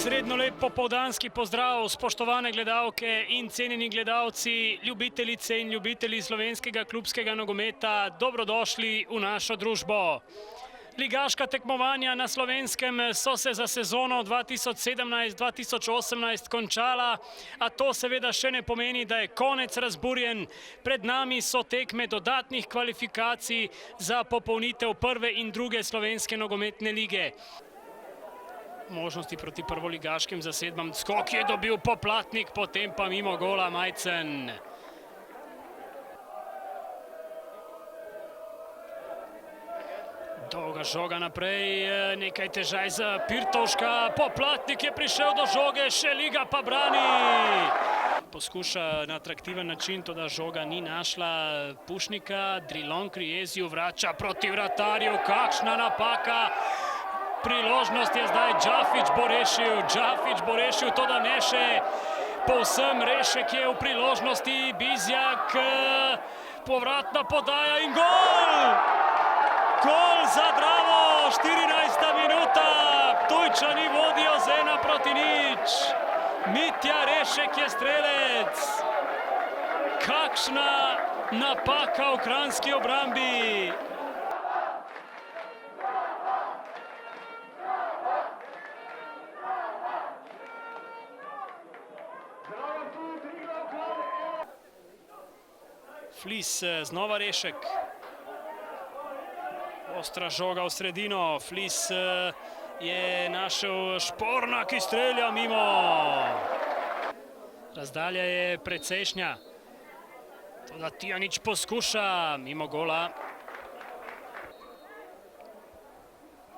Izredno lep popoldanski pozdrav, spoštovane gledalke in cenjeni gledalci, ljubitelice in ljubitelji slovenskega klubskega nogometa, dobrodošli v našo družbo. Ligaška tekmovanja na Slovenskem so se za sezono 2017-2018 končala, a to seveda še ne pomeni, da je konec razburjen. Pred nami so tekme dodatnih kvalifikacij za popolnitev prve in druge slovenske nogometne lige. Možnosti proti prvoligaškim zasedbam. Skok je dobil Poplatnik, potem pa mimo gola Majcen. Dolga žoga naprej, nekaj težaj za Pirtovška. Poplatnik je prišel do žoge, Šeliga pa brani. Poskuša na atraktiven način, toda žoga ni našla Pušnika. Drilon Krieziju vrača proti vratarju, kakšna napaka. Priložnost je zdaj, Džafić bo rešil, to da ne še povsem. Rešek je v priložnosti, Bizjak, povratna podaja in gol! Gol za Dravo, 14. minuta, Ptujčani vodijo z 1:0. Mitja Rešek je strelec. Kakšna napaka v kranjski obrambi! Flis, znova Rešek. Ostra žoga v sredino. Flis je našel Šporna, ki strelja mimo. Razdalja je precejšnja. Toda Tijanić poskuša mimo gola.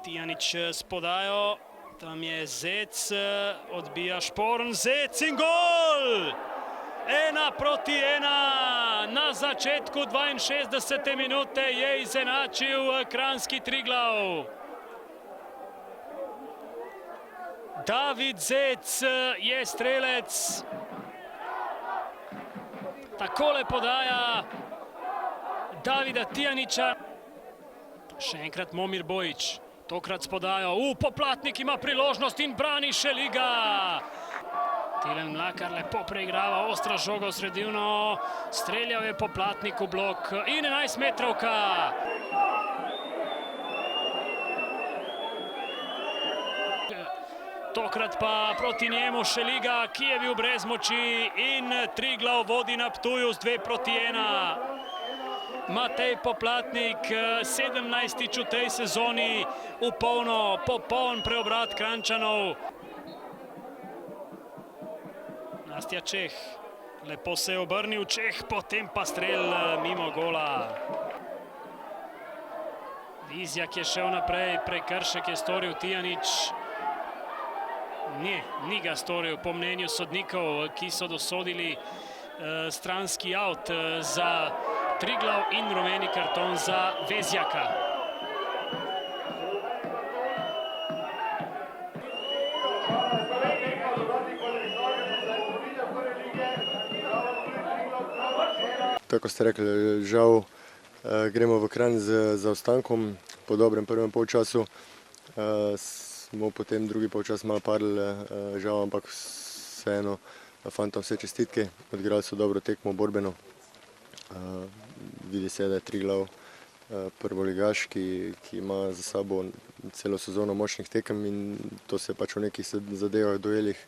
Tijanić s podajo. Tam je Zec, odbija Šporn, Zec in gol! 1:1. Na začetku 62. minute je izenačil kranjski Triglav. David Zec je strelec. Takole podaja Davida Tijanića. Še enkrat Momir Bojić. Tokrat s podajo. Poplatnik ima priložnost in brani Šeliga. Tilen Mlakar lepo preigrava, ostra žoga v sredino, streljal je Poplatnik v blok in 11-metrovka. Tokrat pa proti njemu Šeliga, ki je bil brez moči, in Triglav vodi na Ptuju z 2:1. Matej Poplatnik, 17. v tej sezoni, popoln preobrat Kranjčanov. Nastja Čeh, lepo se je obrnil Čeh, potem pa strel mimo gola. Vizjak je šel naprej, prekršek je storil Tijanić. Ni ga storil po mnenju sodnikov, ki so dosodili stranski aut za Triglav in rumeni karton za Vezjaka. Tako ste rekli, žal gremo v Kranj z zaostankom po dobrem prvem polčasu. Smo potem drugi polčas malo padli, žal, ampak vseeno fantom vse čestitke. Odigrali so dobro tekmo, borbeno. Vidi se, da je Triglav prvoligaš, ki ima za sabo celo sezono močnih tekem in to se je pač v nekih zadevah, duelih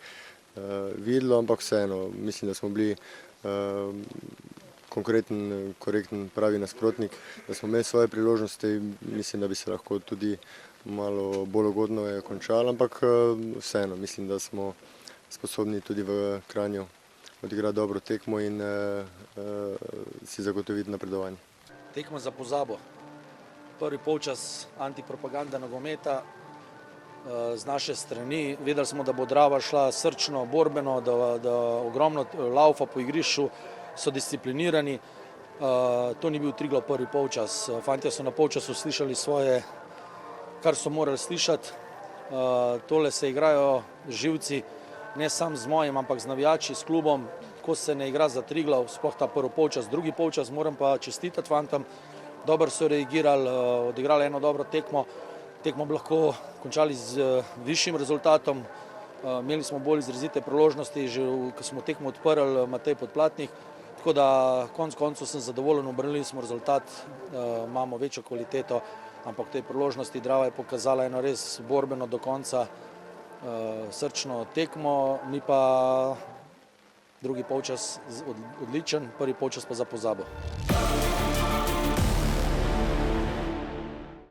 videlo, ampak vseeno mislim, da smo bili konkreten, korekten, pravi nasprotnik, da smo imeli svoje priložnosti, mislim, da bi se lahko tudi malo bolj ugodno končali, ampak vseeno mislim, da smo sposobni tudi v Kranju odigrati dobro tekmo in si zagotoviti napredovanje. Tekmo za pozabo. Prvi polčas antipropaganda nogometa z naše strani. Vedeli smo, da bo Drava šla srčno, borbeno, da ogromno laufa po igrišču, so disciplinirani. To ni bil Triglav prvi polčas. Fantje so na polčasu slišali svoje, kar so morali slišati. Tole se igrajo živci, ne samo z mojim, ampak z navijači, s klubom. Ko se ne igra za Triglav, sploh ta prvi polčas, drugi polčas, moram pa čestitati fantom. Dobro so reagirali, odigrali eno dobro tekmo. Tekmo bi lahko končali z višjim rezultatom. Imeli smo bolj izrazite priložnosti, že ko smo tekmo odprli Matej Podplatnik, tako da konec koncev sem zadovoljen, obrnili smo rezultat, imamo večjo kvaliteto, ampak te priložnosti Drava je pokazala eno res borbeno do konca srčno tekmo, mi pa drugi polčas odličen, prvi polčas pa za pozabo.